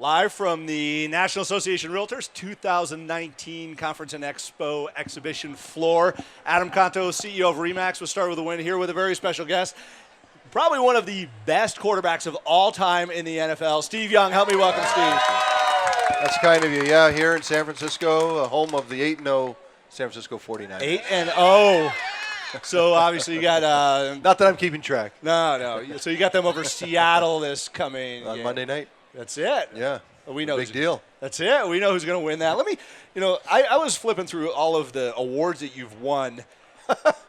Live from the National Association of Realtors 2019 Conference and Expo exhibition floor. Adam Conto, CEO of RE/MAX, will start with a win here with a very special guest. Probably one of the best quarterbacks of all time in the NFL. Steve Young, help me welcome Steve. That's kind of you. Yeah, here in San Francisco, home of the 8-0 San Francisco 49ers. 8-0. So obviously you got Not that I'm keeping track. no. So you got them over Seattle this coming On Monday night. That's it. Yeah. We know Big deal. That's it. We know who's going to win that. Let me, I was flipping through all of the awards that you've won,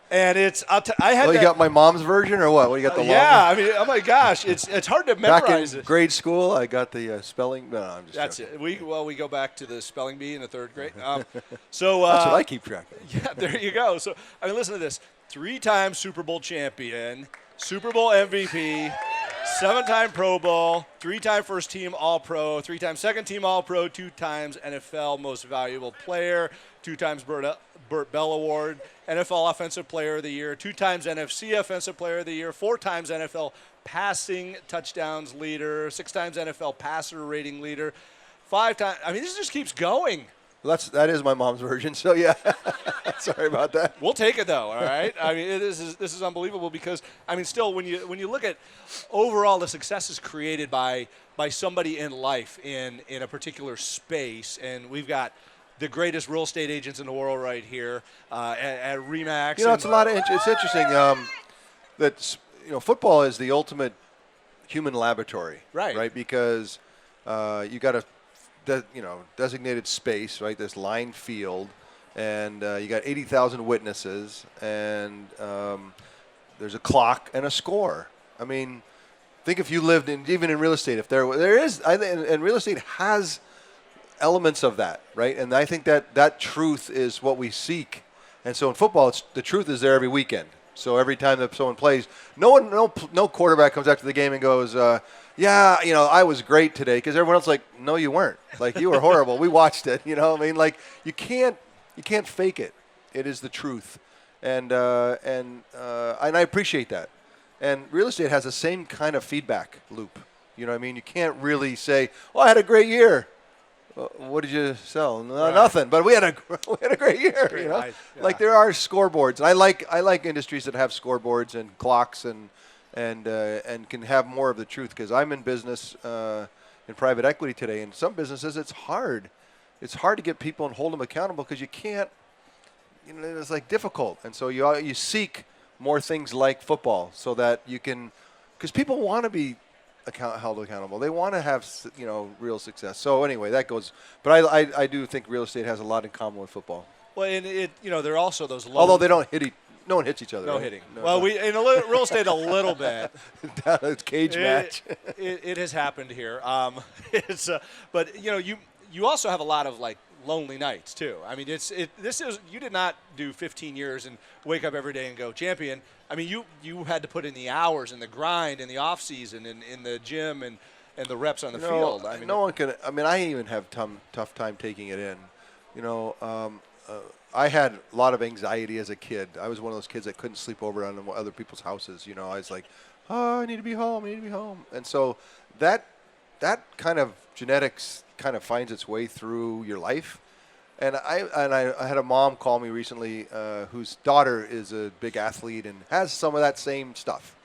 and it's I had. Well, you got my mom's version or what? What you got the long yeah, I mean, oh my gosh, it's hard to Back memorize in it. grade school, I got the spelling. No, I'm just That's joking. it. We go back to the spelling bee in the third grade. That's what I keep track of. Yeah, there you go. So I mean, listen to this: 3-time Super Bowl champion, Super Bowl MVP. 7-time Pro Bowl, 3-time first team All-Pro, 3-time second team All-Pro, 2 times NFL Most Valuable Player, 2 times Burt Bell Award, NFL Offensive Player of the Year, 2 times NFC Offensive Player of the Year, 4 times NFL Passing Touchdowns Leader, 6 times NFL Passer Rating Leader, 5 times. I mean, this just keeps going. Well, that is my mom's version. So yeah, sorry about that. We'll take it though, all right? I mean, this is unbelievable because I mean, still when you look at overall the success is created by somebody in life in a particular space, and we've got the greatest real estate agents in the world right here at RE/MAX. It's a lot of it's interesting that football is the ultimate human laboratory, right? Because you got a designated space, right? This lined field, and you got 80,000 witnesses, and there's a clock and a score. I mean, think if you lived even in real estate, if there is, and real estate has elements of that, right? And I think that truth is what we seek. And so in football, the truth is there every weekend. So every time that someone plays, no quarterback comes after the game and goes, yeah, I was great today, because everyone else is like, no, you weren't. Like, you were horrible. We watched it. I mean, like, you can't fake it. It is the truth, and I appreciate that. And real estate has the same kind of feedback loop. You know what I mean? You can't really say, "Oh, I had a great year." What did you sell? No, right. Nothing. But we had a great year. Great night, yeah. Like there are scoreboards. I like industries that have scoreboards and clocks and can have more of the truth, because I'm in business in private equity today. And some businesses, it's hard. It's hard to get people and hold them accountable, because you can't. It's like difficult. And so you seek more things like football, so that you can, because people want to be held accountable. They want to have real success. So anyway, that goes. But I do think real estate has a lot in common with football. Well, and there are also those low. Although they don't hit no one hits each other. No right? hitting. No, well, we in real estate a little bit. It's cage match. It has happened here. But you also have a lot of like lonely nights too. I mean, you did not do 15 years and wake up every day and go champion. I mean, you had to put in the hours and the grind and the off season and in the gym and the reps on the field. I mean, no one can. I mean, I even have tough time taking it in. I had a lot of anxiety as a kid. I was one of those kids that couldn't sleep over on other people's houses. I was like, oh, I need to be home. I need to be home. And so that kind of genetics kind of finds its way through your life. And I had a mom call me recently whose daughter is a big athlete and has some of that same stuff.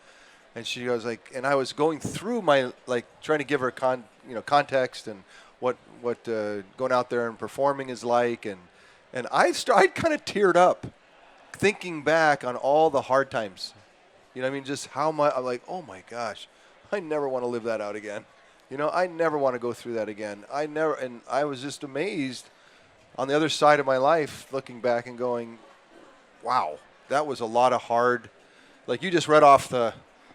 And she goes like, and I was going through my, like, trying to give her context and what going out there and performing is like. And I kind of teared up thinking back on all the hard times. I mean, just how much, I'm like, oh my gosh, I never want to live that out again. I never want to go through that again. And I was just amazed on the other side of my life, looking back and going, wow, that was a lot of hard, like you just read off the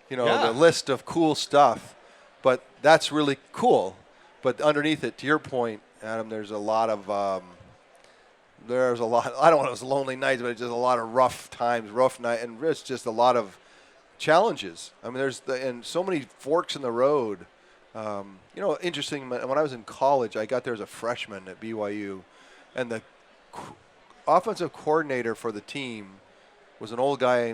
list of cool stuff, but that's really cool. But underneath it, to your point, Adam, there's a lot of, I don't want to, it was lonely nights, but it's just a lot of rough times, rough night, and it's just a lot of challenges. I mean, and so many forks in the road. Interesting, when I was in college, I got there as a freshman at BYU, and the offensive coordinator for the team was an old guy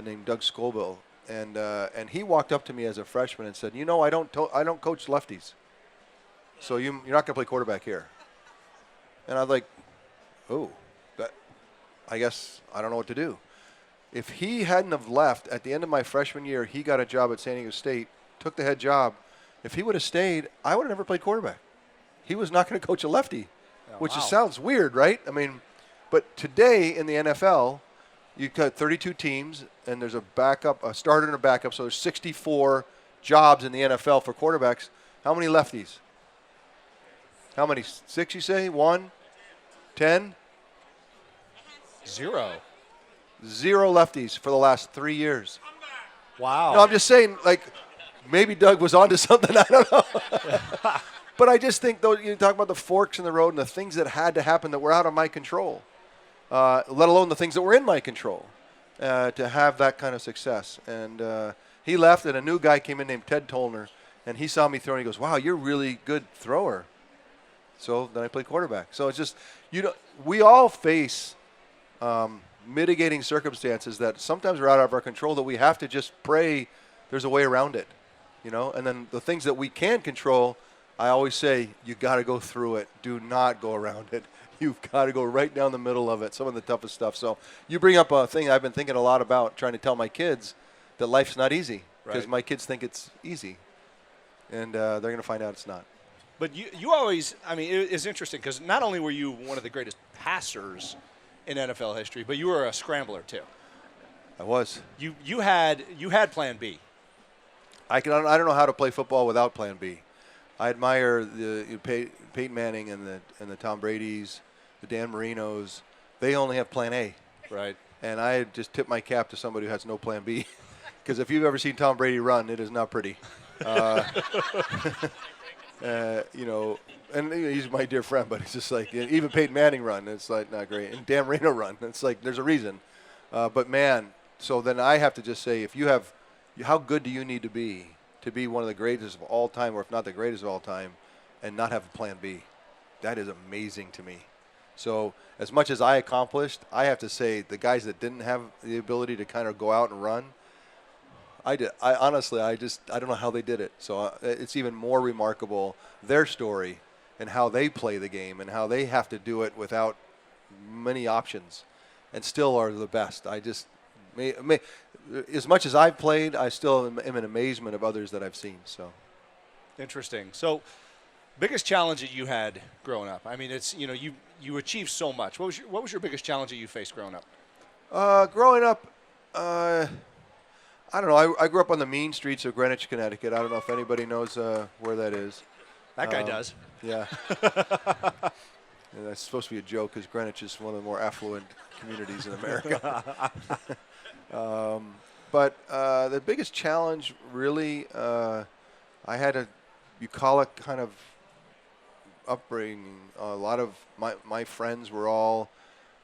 named Doug Scoville, and he walked up to me as a freshman and said, I don't coach lefties. so you're not going to play quarterback here. And I was like, oh, I guess I don't know what to do. If he hadn't have left at the end of my freshman year, he got a job at San Diego State, took the head job. If he would have stayed, I would have never played quarterback. He was not going to coach a lefty, which just sounds weird, right? I mean, but today in the NFL, you've got 32 teams, and there's a starter and a backup, so there's 64 jobs in the NFL for quarterbacks. How many lefties? How many? 6, you say? 1? 10? 0. 0 lefties for the last 3 years. Wow. No, I'm just saying, like, maybe Doug was onto something. I don't know. But I just think, though, you talk about the forks in the road and the things that had to happen that were out of my control, let alone the things that were in my control, to have that kind of success. And he left, and a new guy came in named Ted Tollner, and he saw me throw, and he goes, wow, you're a really good thrower. So then I played quarterback. So it's just, we all face mitigating circumstances that sometimes are out of our control that we have to just pray there's a way around it, And then the things that we can control, I always say, you got to go through it. Do not go around it. You've got to go right down the middle of it, some of the toughest stuff. So you bring up a thing I've been thinking a lot about, trying to tell my kids that life's not easy, because my kids think it's easy, and they're going to find out it's not. But you always, it's interesting because not only were you one of the greatest passers in NFL history, but you were a scrambler too. I was. You had Plan B. I don't know how to play football without Plan B. I admire the Peyton Manning and the Tom Brady's, the Dan Marinos. They only have Plan A. Right. And I just tip my cap to somebody who has no Plan B, because if you've ever seen Tom Brady run, it is not pretty. And he's my dear friend, but it's just like, even Peyton Manning run, it's like not great. And Dan Marino run, it's like there's a reason. But man, so then I have to just say, how good do you need to be one of the greatest of all time, or if not the greatest of all time, and not have a Plan B? That is amazing to me. So as much as I accomplished, I have to say the guys that didn't have the ability to kind of go out and run, I honestly, I don't know how they did it. So it's even more remarkable, their story and how they play the game and how they have to do it without many options and still are the best. As much as I've played, I still am in amazement of others that I've seen. So interesting. So biggest challenge that you had growing up? It's, you achieved so much. What was your biggest challenge that you faced growing up? Growing up, I don't know. I grew up on the mean streets of Greenwich, Connecticut. I don't know if anybody knows where that is. That guy does. Yeah. And that's supposed to be a joke because Greenwich is one of the more affluent communities in America. But the biggest challenge, really, I had a bucolic kind of upbringing. A lot of my friends were all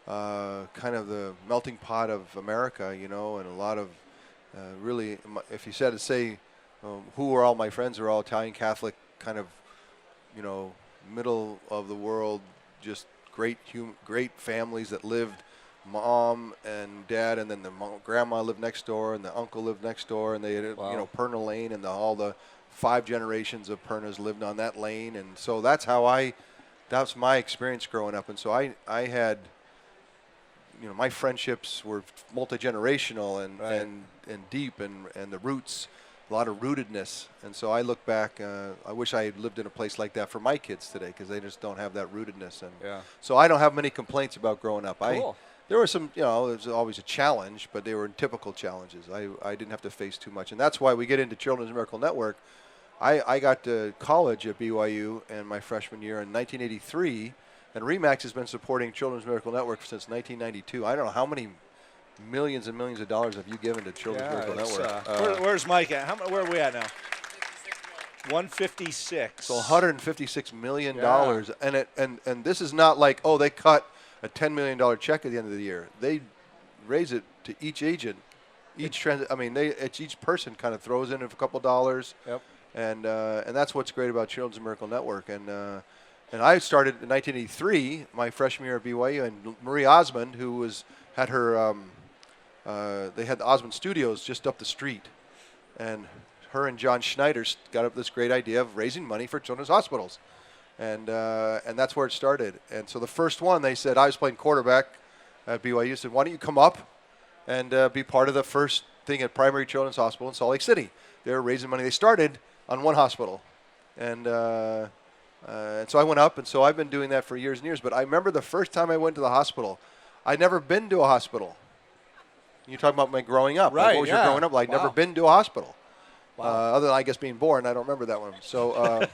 kind of the melting pot of America, and a lot of really, if you said to say who are all my friends, are all Italian Catholic, kind of, middle of the world, just great families that lived, mom and dad, and then the grandma lived next door, and the uncle lived next door, and they had, Perna Lane, and all the 5 generations of Pernas lived on that lane, and so that's my experience growing up, and so I had, my friendships were multi-generational and deep, and the roots, a lot of rootedness. And so I look back, I wish I had lived in a place like that for my kids today, because they just don't have that rootedness. And so I don't have many complaints about growing up. Cool. There were some, there was always a challenge, but they were typical challenges. I didn't have to face too much. And that's why we get into Children's Miracle Network. I got to college at BYU in my freshman year in 1983, and RE/MAX has been supporting Children's Miracle Network since 1992. I don't know how many millions and millions of dollars have you given to Children's Miracle Network. Where's Mike at? Where are we at now? 156. So $156 million. And this is not like, they cut a $10 million check at the end of the year. They raise it to each agent. Each person kind of throws in a couple dollars. Yep. And that's what's great about Children's Miracle Network. And I started in 1983, my freshman year at BYU, and Marie Osmond, who had her, they had the Osmond Studios just up the street, and her and John Schneider got up this great idea of raising money for children's hospitals. and that's where it started. And so the first one, they said, I was playing quarterback at BYU, said, why don't you come up and be part of the first thing at Primary Children's Hospital in Salt Lake City? They were raising money. They started on one hospital, and so I went up, and so I've been doing that for years and years. But I remember the first time I went to the hospital, I'd never been to a hospital. You talk about my growing up. Right, Like, what was your growing up like? Wow. Never been to a hospital. Wow. Other than, I guess, being born. I don't remember that one. So,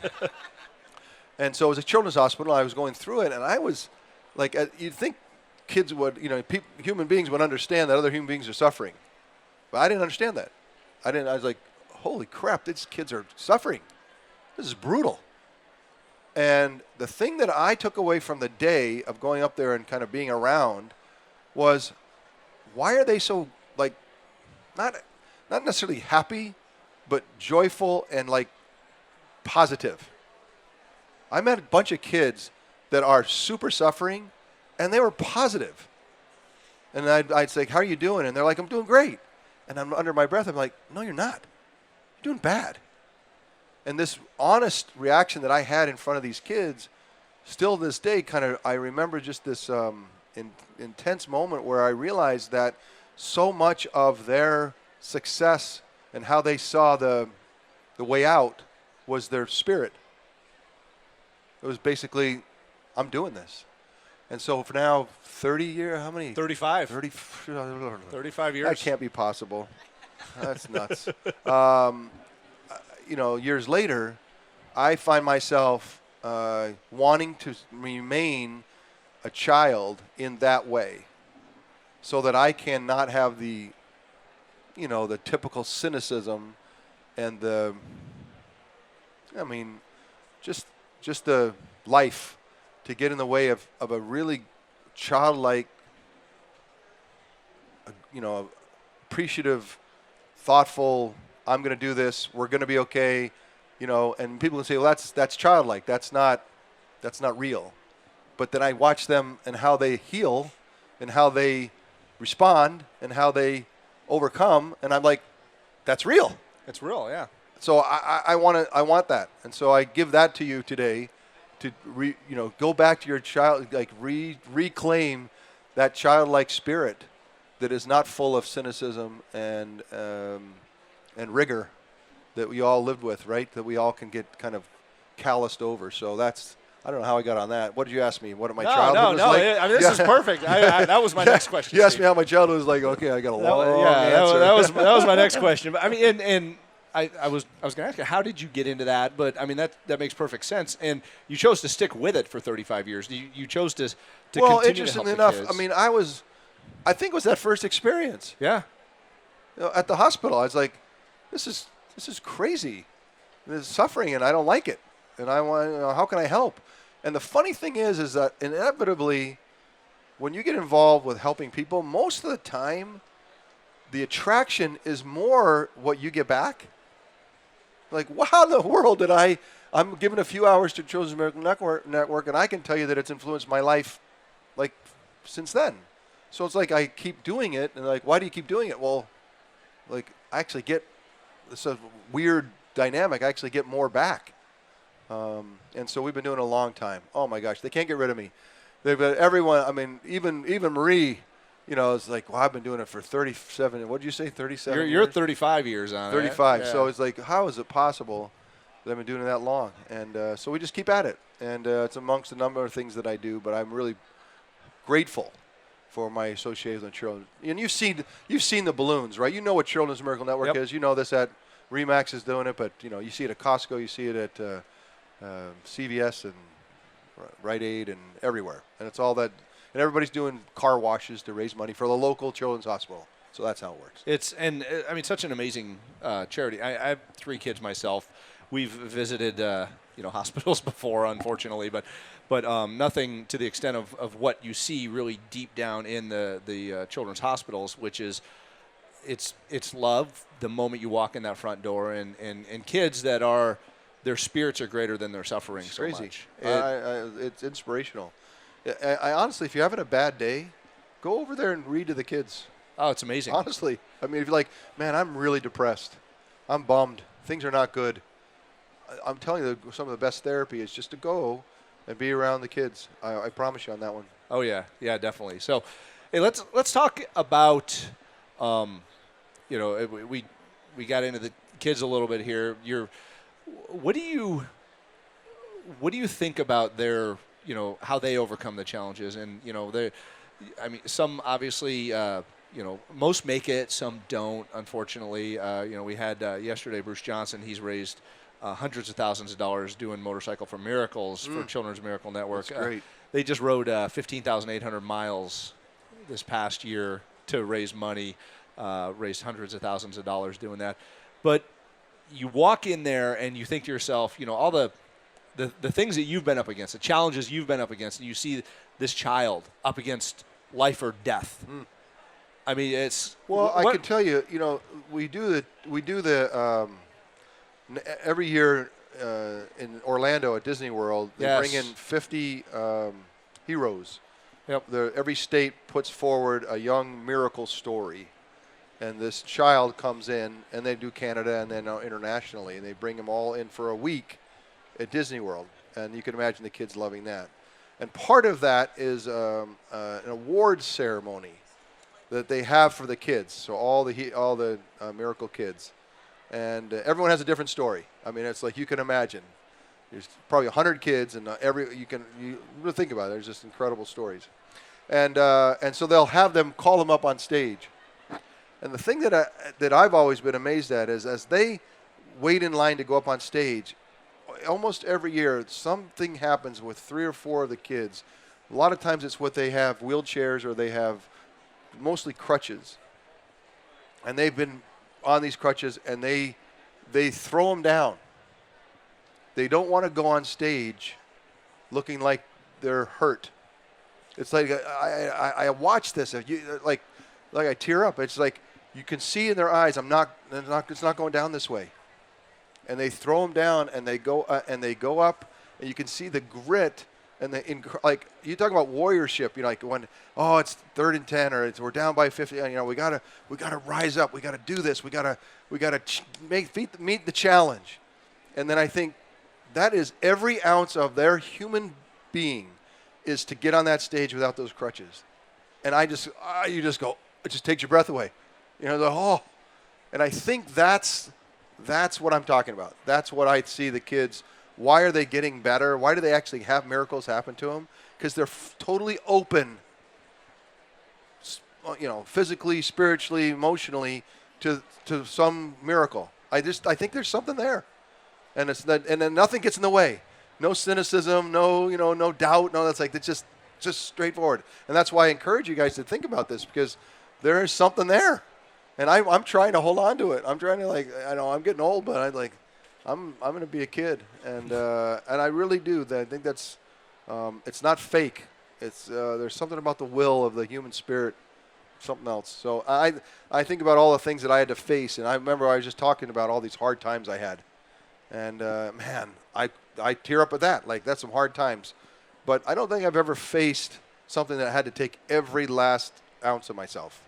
and so it was a children's hospital. I was going through it, and I was like, you'd think kids would, human beings would understand that other human beings are suffering. But I didn't understand that. I was like, holy crap, these kids are suffering. This is brutal. And the thing that I took away from the day of going up there and kind of being around was, why are they so, like, not necessarily happy, but joyful and, like, positive? I met a bunch of kids that are super suffering, and they were positive. And I'd say, how are you doing? And they're like, I'm doing great. And I'm under my breath, I'm like, no, you're not. You're doing bad. And this honest reaction that I had in front of these kids, still to this day, I remember just this intense moment where I realized that so much of their success and how they saw the way out was their spirit. It was basically, I'm doing this. And so for now, 30 years, how many? 35. 35 years. That can't be possible. That's nuts. Years later, I find myself wanting to remain a child in that way, so that I can not have the typical cynicism and just the life to get in the way of a really childlike, appreciative, thoughtful, I'm going to do this, we're going to be okay, and people can say, well, that's childlike, that's not real. But then I watch them and how they heal and how they respond and how they overcome, and I'm like, that's real. It's real, yeah. So I want that, and so I give that to you today, to go back to your child, like reclaim that childlike spirit that is not full of cynicism and rigor that we all lived with, right? That we all can get kind of calloused over. So I don't know how I got on that. What did you ask me? What my childhood was like? I mean, this is perfect. That was my next question. You asked me how my childhood was like. Okay, I got a long answer. That was my next question. But I mean, and I was going to ask you, how did you get into that? But I mean, that makes perfect sense. And you chose to stick with it for 35 years. You chose to well, continue interestingly to help enough, the kids. I mean, I think it was that first experience. Yeah. At the hospital, I was like, this is crazy. There's suffering, and I don't like it. And I want, how can I help? And the funny thing is that inevitably, when you get involved with helping people, most of the time, the attraction is more what you get back. Like, how in the world did I'm given a few hours to Children's Miracle Network, and I can tell you that it's influenced my life, like, since then. So it's like I keep doing it, and like, why do you keep doing it? Well, like, I actually get, it's a weird dynamic, I actually get more back. And so we've been doing it a long time. Oh my gosh, they can't get rid of me. They've got everyone. I mean, even Marie, it's like, well, I've been doing it for 37. What did you say, 37? You're 35 years on 35. it. So it's like, how is it possible that I've been doing it that long? And so we just keep at it. And it's amongst a number of things that I do. But I'm really grateful for my association with children. And you've seen the balloons, right? You know what Children's Miracle Network is. You know this at Remax is doing it, but you see it at Costco, you see it at CVS and Rite Aid and everywhere. And it's all that, and everybody's doing car washes to raise money for the local children's hospital. So that's how it works. I mean, such an amazing charity. I have 3 kids myself. We've visited hospitals before, unfortunately, but nothing to the extent of what you see really deep down in the children's hospitals, which is it's love the moment you walk in that front door, and kids that are, their spirits are greater than their suffering. It's crazy. So much. It's inspirational. I honestly, if you're having a bad day, go over there and read to the kids. Oh, it's amazing. Honestly. I mean, if you're like, man, I'm really depressed. I'm bummed. Things are not good. I'm telling you, some of the best therapy is just to go and be around the kids. I promise you on that one. Oh yeah, definitely. So, hey, let's talk about, we got into the kids a little bit here. What do you think about their, how they overcome the challenges? And some obviously, most make it, some don't. Unfortunately, we had yesterday Bruce Johnson. He's raised hundreds of thousands of dollars doing Motorcycle for Miracles for Children's Miracle Network. That's great. They just rode 15,800 miles this past year to raise money, raised hundreds of thousands of dollars doing that. But you walk in there and you think to yourself, all the things that you've been up against, the challenges you've been up against, and you see this child up against life or death. I mean, it's I can tell you, we do the every year in Orlando at Disney World. They bring in 50 heroes. Yep. Every state puts forward a young miracle story, and this child comes in, and they do Canada and then internationally, and they bring them all in for a week at Disney World, and you can imagine the kids loving that. And part of that is an awards ceremony that they have for the kids. So all the miracle kids, and everyone has a different story. I mean, it's like you can imagine. There's probably 100 kids, and you really think about it. There's just incredible stories, and so they'll have them call them up on stage. And the thing that I've always been amazed at is as they wait in line to go up on stage, almost every year something happens with 3 or 4 of the kids. A lot of times it's what they have wheelchairs or they have mostly crutches, and they've been on these crutches and they throw them down. They don't want to go on stage looking like they're hurt. It's like I watch this. Like I tear up. It's like you can see in their eyes. It's not going down this way. And they throw them down, and they go up, and you can see the grit and like you talk about warriorship. Like when it's 3rd and 10 or we're down by 50. We gotta rise up. We gotta do this. We gotta meet the challenge. And then I think that is every ounce of their human being is to get on that stage without those crutches. And you just go, it just takes your breath away. And I think that's what I'm talking about. That's what I see the kids. Why are they getting better? Why do they actually have miracles happen to them? Because they're totally open, physically, spiritually, emotionally, to some miracle. I think there's something there. And and then nothing gets in the way. No cynicism, no doubt. No, it's just straightforward. And that's why I encourage you guys to think about this, because there is something there. And I'm trying to hold on to it. I'm trying to I know I'm getting old, but I'm going to be a kid. And I really do. I think that's it's not fake. It's there's something about the will of the human spirit, something else. So I think about all the things that I had to face, and I remember I was just talking about all these hard times I had. And, man, I tear up at that. Like, that's some hard times. But I don't think I've ever faced something that had to take every last ounce of myself.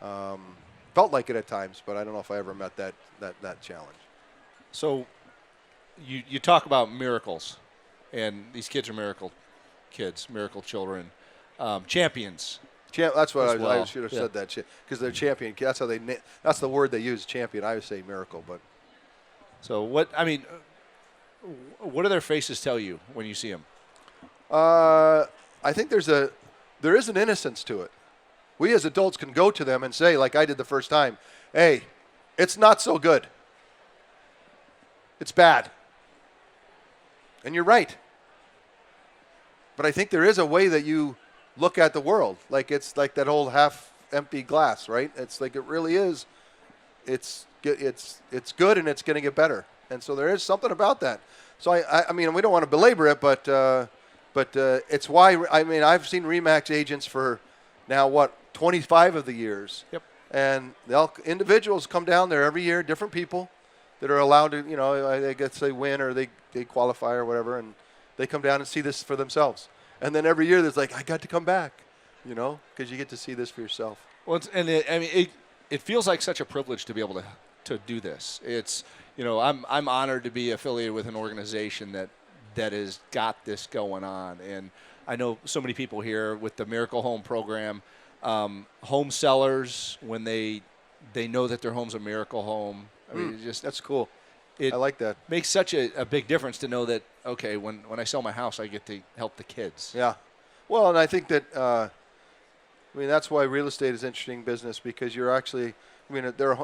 Felt like it at times, but I don't know if I ever met that challenge. So you talk about miracles, and these kids are miracle kids, miracle children, champions. That's what well. I should have said that, because they're champion. That's how that's the word they use, champion. I would say miracle, but. So what do their faces tell you when you see them? I think there is an innocence to it. We as adults can go to them and say, like I did the first time, hey, it's not so good. It's bad. And you're right. But I think there is a way that you look at the world. Like it's like that old half-empty glass, right? It's like it really is. It's good and it's going to get better. And so there is something about that. So I mean, we don't want to belabor it, but it's why I've seen RE/MAX agents for now 25 of the years. Yep. And individuals come down there every year, different people that are allowed to, I guess they win or they qualify or whatever, and they come down and see this for themselves. And then every year there's I got to come back, because you get to see this for yourself. Well, it feels like such a privilege to be able to do this. It's, I'm honored to be affiliated with an organization that that has got this going on. And I know so many people here with the Miracle Home program, home sellers, when they know that their home's a miracle home. I mean, That's cool. it I like that. makes such a big difference to know that, okay, when I sell my house, I get to help the kids. Yeah. Well, and I think that, that's why real estate is interesting business, because you're actually,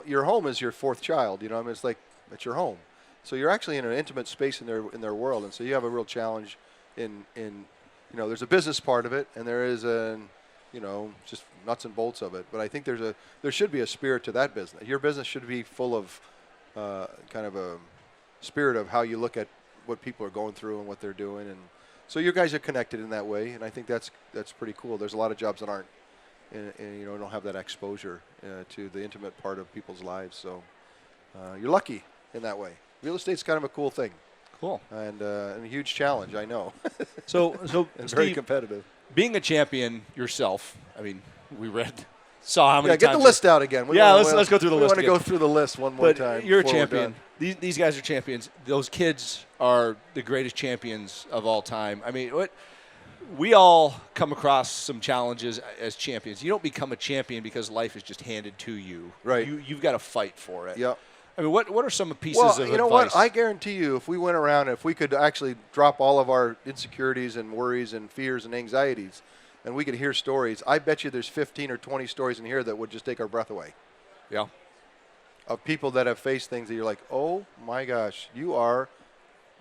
your home is your fourth child, it's like, it's your home. So you're actually in an intimate space in their world. And so you have a real challenge in there's a business part of it, and there is just nuts and bolts of it. But I think there should be a spirit to that business. Your business should be full of kind of a spirit of how you look at what people are going through and what they're doing. And so you guys are connected in that way, and I think that's pretty cool. There's a lot of jobs that aren't, and don't have that exposure to the intimate part of people's lives. So you're lucky in that way. Real estate's kind of a cool thing. Cool. And a huge challenge, I know. So and Steve, very competitive. being a champion yourself, I mean, saw how many times. Get the list out again. Let's go through the list. We want to again. go through the list one more But time. you're a before we're champion. done. These guys are champions. Those kids are the greatest champions of all time. I mean, we all come across some challenges as champions. You don't become a champion because life is just handed to you. Right. You've got to fight for it. Yep. I mean, what are some pieces Well, of you know advice? what? I guarantee you, if we went around, if we could actually drop all of our insecurities and worries and fears and anxieties, and we could hear stories, I bet you there's 15 or 20 stories in here that would just take our breath away. Yeah. Of people that have faced things that you're like, oh my gosh, you are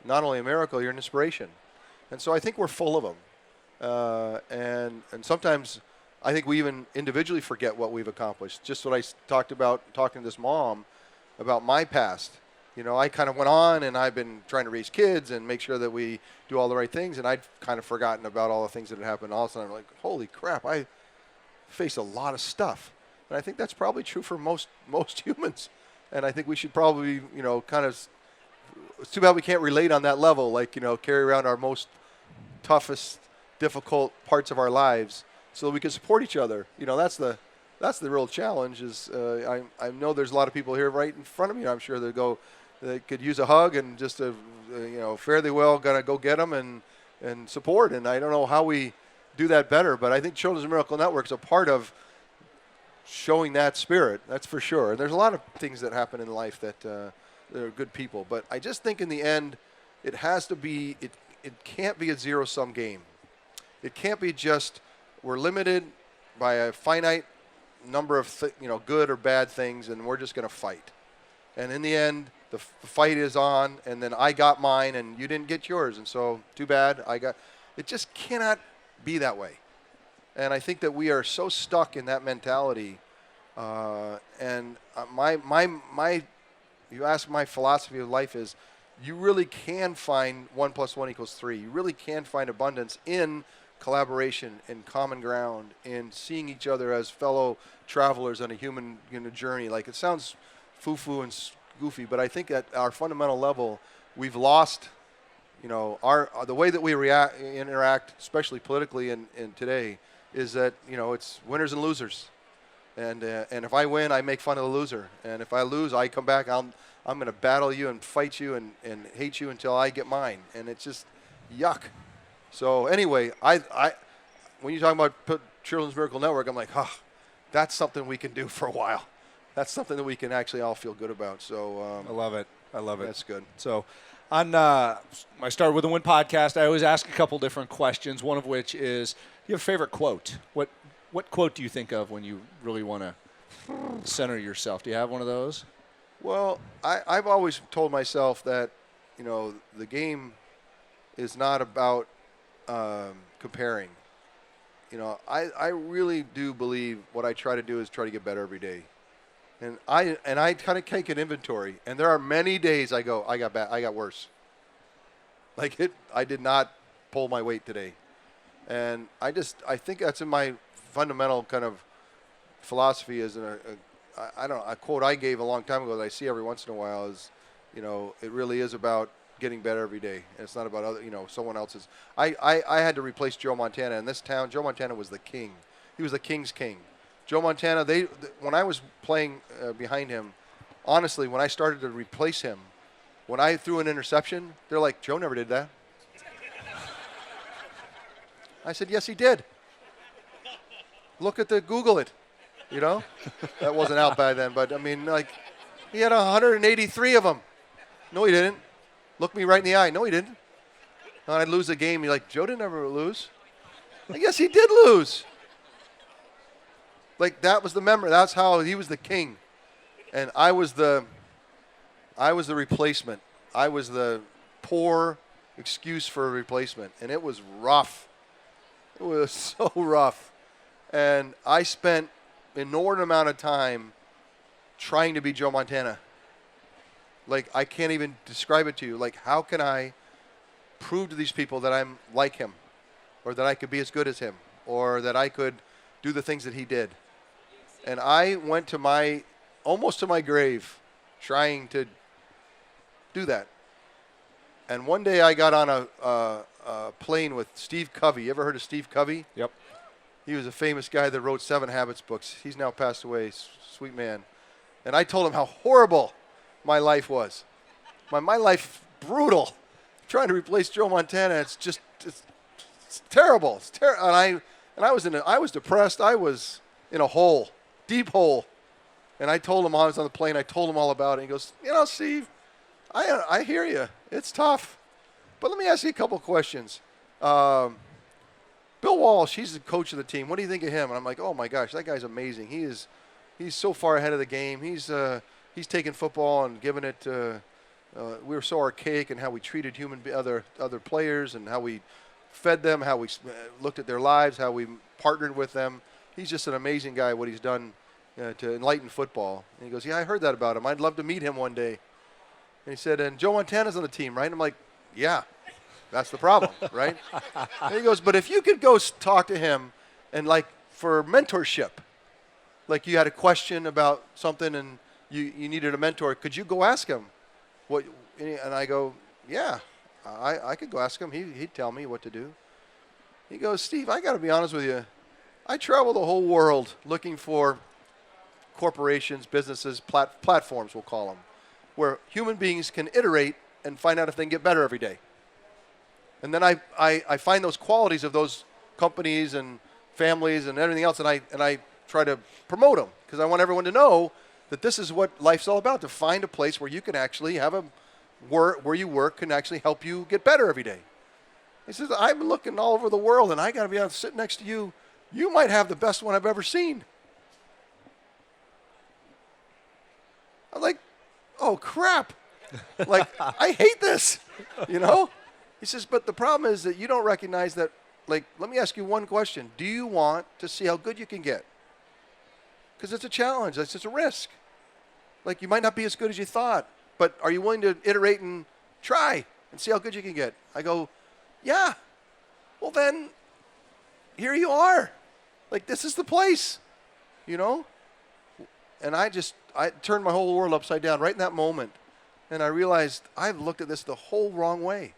not only a miracle, you're an inspiration. And so I think we're full of them. And sometimes I think we even individually forget what we've accomplished. Just what I talked about talking to this mom about my past. I kind of went on, and I've been trying to raise kids and make sure that we do all the right things, and I'd kind of forgotten about all the things that had happened. All of a sudden, I'm like, holy crap, I faced a lot of stuff. And I think that's probably true for most humans. And I think we should probably, kind of, it's too bad we can't relate on that level, like, carry around our most toughest, difficult parts of our lives so that we can support each other. That's the real challenge. Is I know there's a lot of people here right in front of me. I'm sure they could use a hug and just fairly well gonna go get them and support. And I don't know how we do that better, but I think Children's Miracle Network is a part of showing that spirit. That's for sure. And there's a lot of things that happen in life that are good people, but I just think in the end, it has to be. It can't be a zero-sum game. It can't be just we're limited by a finite number of good or bad things, and we're just going to fight. And in the end, the fight is on, and then I got mine, and you didn't get yours, and so too bad. It just cannot be that way. And I think that we are so stuck in that mentality. And you ask my philosophy of life is, you really can find 1 + 1 = 3. You really can find abundance in collaboration and common ground and seeing each other as fellow travelers on a human journey. Like, it sounds foo-foo and goofy, but I think at our fundamental level, we've lost, the way that we interact, especially politically in today, is that, it's winners and losers. And if I win, I make fun of the loser. And if I lose, I come back, I'm going to battle you and fight you and hate you until I get mine. And it's just yuck. So anyway, when you talk about Children's Miracle Network, I'm like, that's something we can do for a while. That's something that we can actually all feel good about. So I love it. That's good. So on my Start With a Win podcast, I always ask a couple different questions, one of which is, do you have a favorite quote? What quote do you think of when you really want to center yourself? Do you have one of those? Well, I've always told myself that, the game is not about comparing. I really do believe what I try to do is try to get better every day. And I kind of take an inventory, and there are many days I go, I got worse. I did not pull my weight today. And I think that's in my fundamental kind of philosophy is a quote I gave a long time ago that I see every once in a while is, it really is about getting better every day. And it's not about other, someone else's. I had to replace Joe Montana in this town. Joe Montana was the king. He was the king's king. Joe Montana, when I was playing behind him, honestly, when I started to replace him, when I threw an interception, they're like, Joe never did that. I said, yes, he did. Google it, you know? That wasn't out by then, but I mean, like, he had 183 of them. No, he didn't. Look me right in the eye. No, he didn't. And I'd lose a game. You're like, Joe didn't ever lose. I guess he did lose. Like, that was the memory. That's how he was the king. And I was the replacement. I was the poor excuse for a replacement. And it was rough. It was so rough. And I spent an inordinate amount of time trying to be Joe Montana. Like, I can't even describe it to you. Like, how can I prove to these people that I'm like him, or that I could be as good as him, or that I could do the things that he did? And I went to almost to my grave trying to do that. And one day I got on a plane with Steve Covey. You ever heard of Steve Covey? Yep. He was a famous guy that wrote 7 Habits books. He's now passed away, sweet man. And I told him how horrible my life was. My life, brutal. Trying to replace Joe Montana, it's terrible. And I was depressed. I was in a hole, deep hole. And I told him I was on the plane. I told him all about it. He goes, Steve, I hear you. It's tough. But let me ask you a couple questions. Bill Walsh, he's the coach of the team. What do you think of him? And I'm like, oh my gosh, that guy's amazing. He's so far ahead of the game. He's taken football and given it. We were so archaic in how we treated other players and how we fed them, how we looked at their lives, how we partnered with them. He's just an amazing guy. What he's done to enlighten football. And he goes, yeah, I heard that about him. I'd love to meet him one day. And he said, and Joe Montana's on the team, right? And I'm like, yeah. That's the problem, right? And he goes, but if you could go talk to him and like for mentorship, like you had a question about something and you needed a mentor, could you go ask him? What? And I go, yeah, I could go ask him. He'd tell me what to do. He goes, Steve, I got to be honest with you. I travel the whole world looking for corporations, businesses, platforms, we'll call them, where human beings can iterate and find out if they can get better every day. And then I find those qualities of those companies and families and everything else, and I try to promote them because I want everyone to know that this is what life's all about, to find a place where you can actually have where you work can actually help you get better every day. He says, I'm looking all over the world, and I got to be able to sit next to you. You might have the best one I've ever seen. I'm like, oh, crap. Like, I hate this, He says, but the problem is that you don't recognize that, like, let me ask you one question. Do you want to see how good you can get? Because it's a challenge. It's just a risk. Like, you might not be as good as you thought, but are you willing to iterate and try and see how good you can get? I go, yeah. Well, then, here you are. Like, this is the place, And I turned my whole world upside down right in that moment. And I realized I've looked at this the whole wrong way.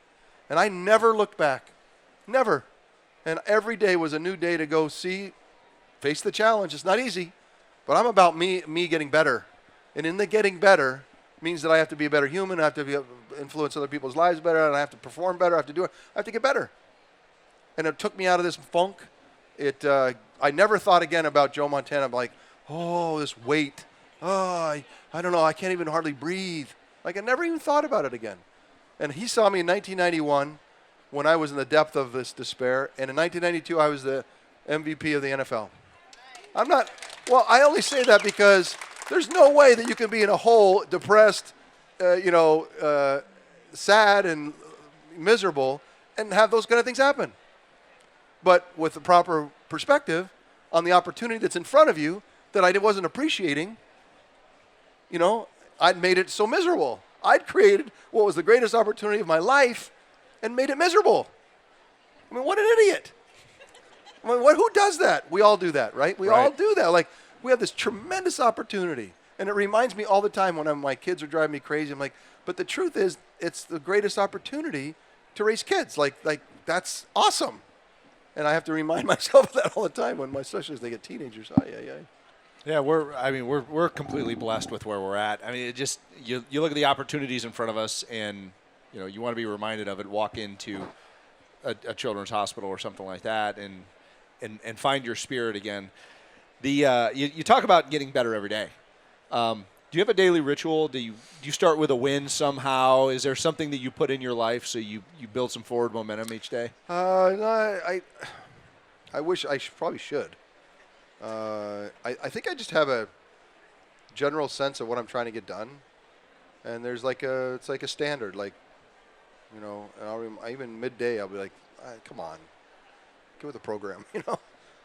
And I never looked back. Never. And every day was a new day to go face the challenge. It's not easy, but I'm about me getting better. And in the getting better means that I have to be a better human. I have to influence other people's lives better. And I have to perform better. I have to do it. I have to get better. And it took me out of this funk. I never thought again about Joe Montana. I'm like, oh, this weight. Oh, I don't know. I can't even hardly breathe. Like, I never even thought about it again. And he saw me in 1991 when I was in the depth of this despair. And in 1992, I was the MVP of the NFL. I only say that because there's no way that you can be in a hole, depressed, sad and miserable and have those kind of things happen. But with the proper perspective on the opportunity that's in front of you that I wasn't appreciating, I'd made it so miserable. I'd created what was the greatest opportunity of my life and made it miserable. I mean, what an idiot. I mean, who does that? We all do that, right? We all do that. Like, we have this tremendous opportunity. And it reminds me all the time when my kids are driving me crazy. I'm like, but the truth is, it's the greatest opportunity to raise kids. Like that's awesome. And I have to remind myself of that all the time especially as they get teenagers. Yeah, we're completely blessed with where we're at. I mean, it just you look at the opportunities in front of us, and you want to be reminded of it. Walk into a children's hospital or something like that, and find your spirit again. You talk about getting better every day. Do you have a daily ritual? Do you start with a win somehow? Is there something that you put in your life so you build some forward momentum each day? No, I wish I probably should. I think I just have a general sense of what I'm trying to get done, and there's it's like a standard, like, you know. And even midday I'll be like, come on, get with the program, you know,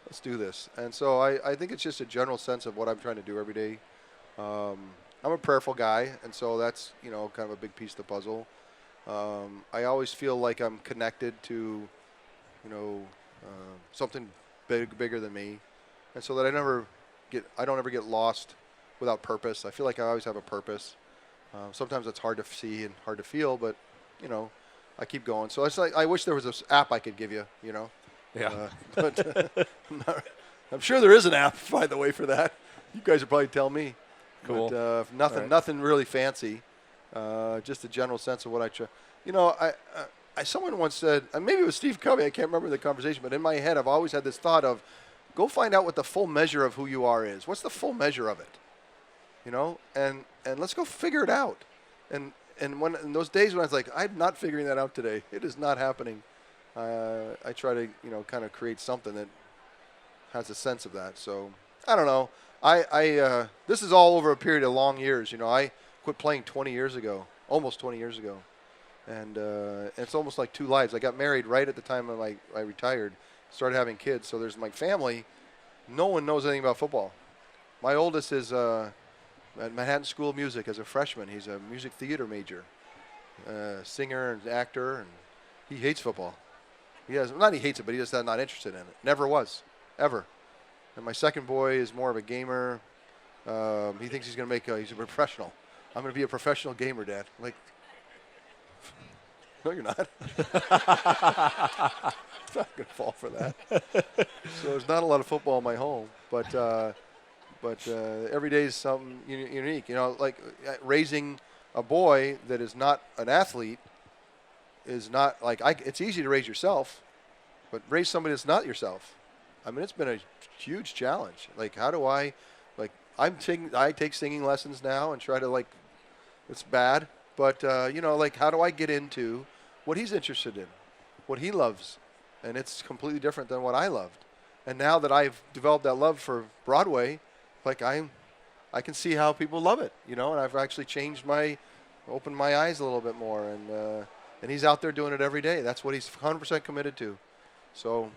let's do this. And so I think it's just a general sense of what I'm trying to do every day. I'm a prayerful guy, and so that's, you know, kind of a big piece of the puzzle. I always feel like I'm connected to, you know, something bigger than me, and so that I don't ever get lost without purpose. I feel like I always have a purpose. Sometimes it's hard to see and hard to feel, but, you know, I keep going. So it's like I wish there was this app I could give you, you know. Yeah. But I'm sure there is an app, by the way, for that. You guys would probably tell me. Cool. But, nothing really fancy. Just a general sense of what I try. You know, someone once said, and maybe it was Steve Covey, I can't remember the conversation, but in my head I've always had this thought of, go find out what the full measure of who you are is. What's the full measure of it? You know, and let's go figure it out. And when in those days when I was like, I'm not figuring that out today. It is not happening. I try to, you know, kind of create something that has a sense of that. So I don't know. This is all over a period of long years. You know, I quit playing 20 years ago, almost 20 years ago, and it's almost like two lives. I got married right at the time of I retired, started having kids. So there's my family. No one knows anything about football. My oldest is at Manhattan School of Music as a freshman. He's a music theater major, singer and actor, and he hates football. He hates it, but he just not interested in it. Never was, ever. And my second boy is more of a gamer. He thinks he's going to he's a professional. I'm going to be a professional gamer, Dad. I'm like, no, you're not. I'm not going to fall for that. So there's not a lot of football in my home, but every day is something unique. You know, like raising a boy that is not an athlete is not like it's easy to raise yourself, but raise somebody that's not yourself. I mean, it's been a huge challenge. Like, how do I take singing lessons now and try to it's bad, but you know, like, how do I get into what he's interested in, what he loves, and it's completely different than what I loved. And now that I've developed that love for Broadway, like I can see how people love it, you know, and I've actually opened my eyes a little bit more, and he's out there doing it every day. That's what he's 100% committed to. So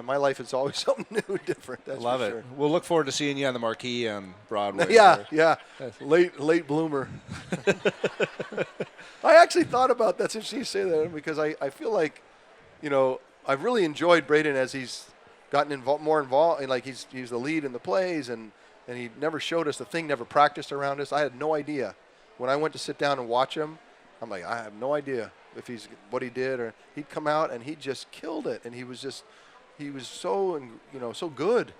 my life is always something new and different. That's Love for it. sure. We'll look forward to seeing you on the marquee on Broadway. Yeah. Late bloomer. I actually thought about that's interesting you say that, because I feel like, you know, I've really enjoyed Braden as he's gotten more involved, and like he's the lead in the plays, and he never showed us the thing, never practiced around us. I had no idea. When I went to sit down and watch him, I'm like, I have no idea if he's what he did, or he'd come out and he just killed it, and he was so, you know, so good,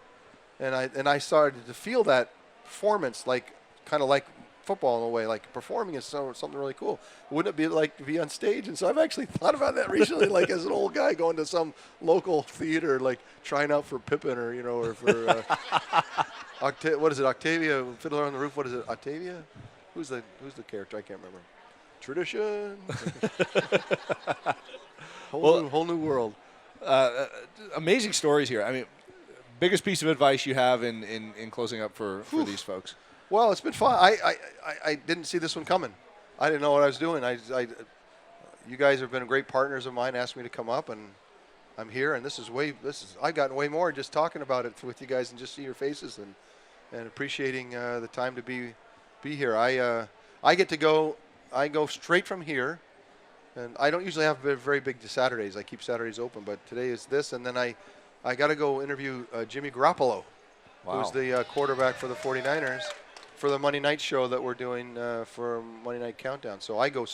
and I started to feel that performance, like kind of like football in a way, like performing is something really cool. Wouldn't it be like to be on stage? And so I've actually thought about that recently, like as an old guy going to some local theater, like trying out for Pippin, or, you know, or for what is it, Octavia, Fiddler on the Roof? What is it, Octavia? Who's the character? I can't remember. Tradition. Whole new world. Amazing stories here. I mean, biggest piece of advice you have in closing up for these folks? Well, it's been fun. I didn't see this one coming. I didn't know what I was doing. You guys have been great partners of mine, asked me to come up, and I'm here. And I've gotten way more just talking about it with you guys and just see your faces and appreciating the time to be here. I get to go. I go straight from here, and I don't usually have very big Saturdays. I keep Saturdays open, but today is this, and then I got to go interview Jimmy Garoppolo, who's the quarterback for the 49ers, for the Monday night show that we're doing for Monday Night Countdown. So I go.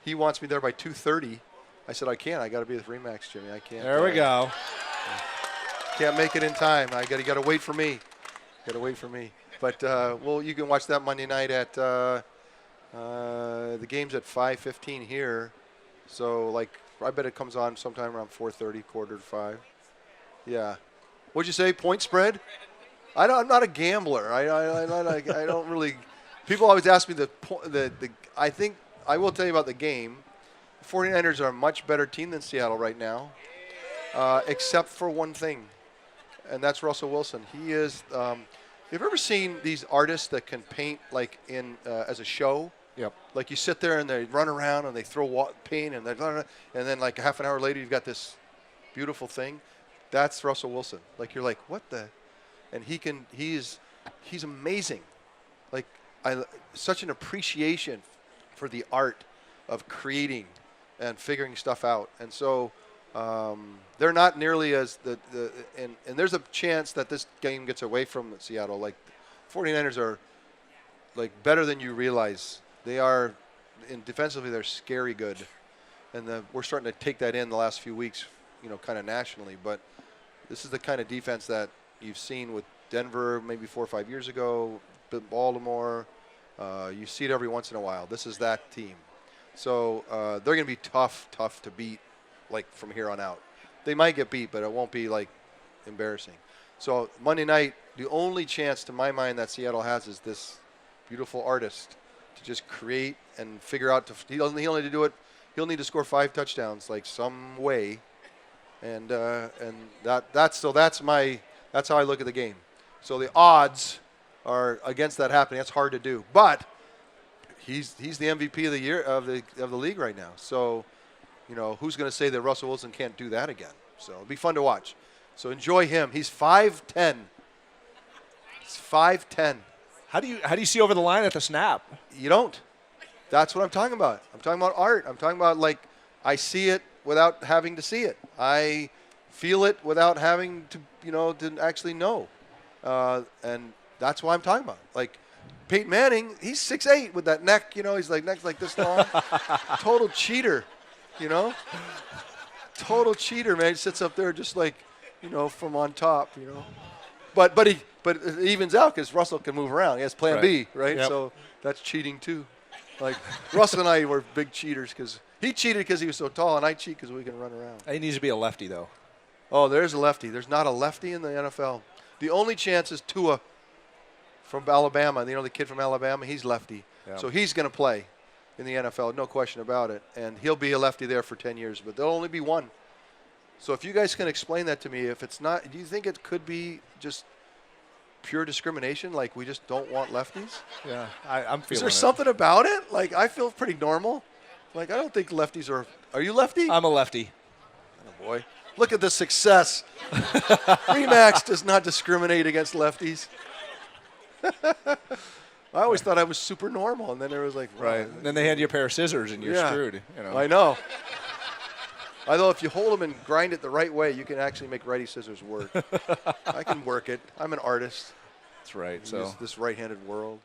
He wants me there by 2:30. I said I can't. I got to be with Remax, Jimmy. I can't. There we go. Can't make it in time. You got to wait for me. Got to wait for me. But you can watch that Monday night at the game's at 5:15 here. So like I bet it comes on sometime around 4:30, quarter to 5. Yeah. What'd you say? Point spread? I'm not a gambler. I don't really. People always ask me I think I will tell you about the game. The 49ers are a much better team than Seattle right now, except for one thing, and that's Russell Wilson. He is. You've ever seen these artists that can paint like in as a show? Yep. Like you sit there and they run around and they throw paint and then like a half an hour later you've got this beautiful thing. That's Russell Wilson. Like you're like, what the? And he's amazing. Like such an appreciation for the art of creating and figuring stuff out. And so they're not nearly as and there's a chance that this game gets away from Seattle. Like 49ers are like better than you realize. They are defensively they're scary good. And we're starting to take that in the last few weeks, kind of nationally, but this is the kind of defense that you've seen with Denver maybe 4 or 5 years ago, Baltimore. You see it every once in a while. This is that team. So they're going to be tough to beat, like from here on out. They might get beat, but it won't be like embarrassing. So Monday night, the only chance to my mind that Seattle has is this beautiful artist to just create and figure out. He'll need to do it. He'll need to score 5 touchdowns like some way. And that's how I look at the game. So the odds are against that happening. That's hard to do, but he's the MVP of the year of the league right now. So, who's going to say that Russell Wilson can't do that again? So it'll be fun to watch. So enjoy him. He's 5'10". He's 5'10". How do you see over the line at the snap? You don't. That's what I'm talking about. I'm talking about art. I'm talking about like I see it without having to see it. I feel it without having to, to actually know. And that's why I'm talking about. Like Peyton Manning, he's 6'8" with that neck, he's like neck like this long. Total cheater, Total cheater, man. He sits up there just like, from on top, But it evens out because Russell can move around. He has plan B, right? Yep. So that's cheating too. Like Russell and I were big cheaters because he cheated because he was so tall, and I cheat because we can run around. He needs to be a lefty, though. Oh, there's a lefty. There's not a lefty in the NFL. The only chance is Tua from Alabama. The kid from Alabama, he's lefty. Yeah. So he's going to play in the NFL, no question about it. And he'll be a lefty there for 10 years, but there'll only be one. So if you guys can explain that to me, if it's not, do you think it could be just pure discrimination, like we just don't want lefties? Yeah, I'm feeling Is there it. something about it? Like I feel pretty normal. Like I don't think lefties are. Are you lefty? I'm a lefty. Oh boy, look at the success. Remax does not discriminate against lefties. I always thought I was super normal, and then there was like Right. Then they hand you a pair of scissors, and you're screwed. I know. Although if you hold them and grind it the right way, you can actually make righty scissors work. I can work it. I'm an artist. That's right. In So this right-handed world.